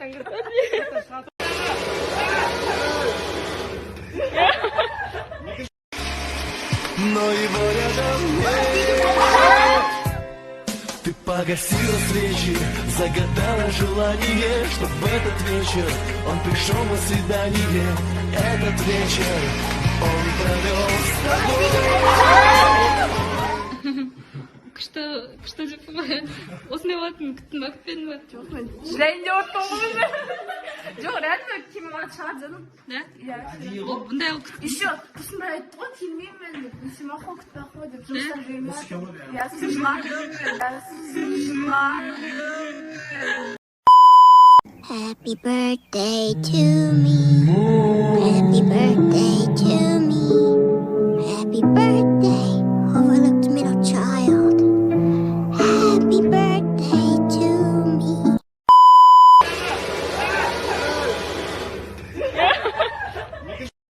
Но его рядом нет. Ты погасила свечи, загадала желание, чтоб в этот вечер он пришел на свидание. Этот вечер он провел с тобой. Күшті деп қоймай. Осындай болатын күттім ба, күтпедім ба? Жоқ, мен жылайын деп отырмын ғой. Жоқ, реально киімім маған шығады жаным. Да? Иә. Бұндай ол күтіп. Еще осындай айтты ғой, келмеймін мен деп. Сен мақұл күтпей ақ қой деп. Жұмыстар жүрмей. Иә, сен жыладың. Сен жыладың. Happy birthday to me. Happy birthday to me. Happy birthday, overlooked middle child. Happy birthday to me.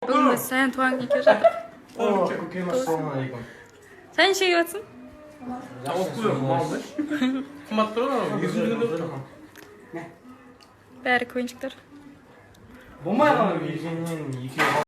Бүгін сәлем туған күнге келіп жатыр. Сәлем шеге батсын? Қымбат тұр ғой, 100 теңге тұр. Бәрі көйіншіктер. Болмай қалды бергеннен екеуі.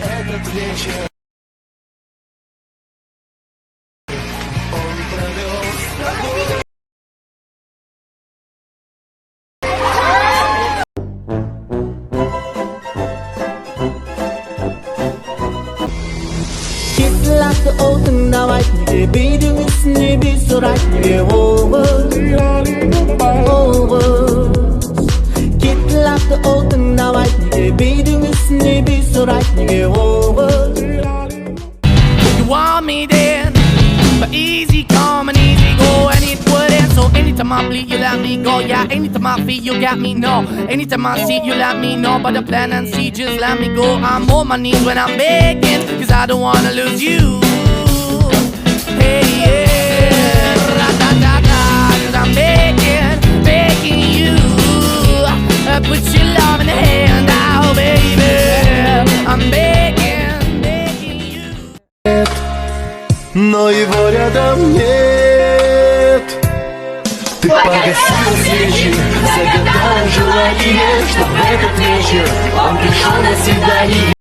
Этот вечер он провел с тобой. Кетті отың давай, неге бейдің үстіне бей сұрайт, неге оғыз. Кетті отың давай, неге бейдің үстіне бей сұрайт, неге оғыз. You want me then, but easy come and easy go, and it wouldn't. So anytime I bleed, you let me go. Yeah, anytime I feel, you got me, no. Anytime I see, you let me know. But the plan and see, just let me go. I'm on my knees when I'm begging, cause I don't wanna lose you. Hey, yeah, ra-da-da-da, cause I'm begging, begging you. Put your love in the hand now, baby. I'm begging, begging you. Но его рядом нет. Ты погасила свечи, загадала желание, чтоб в этот вечер он пришел на свидание.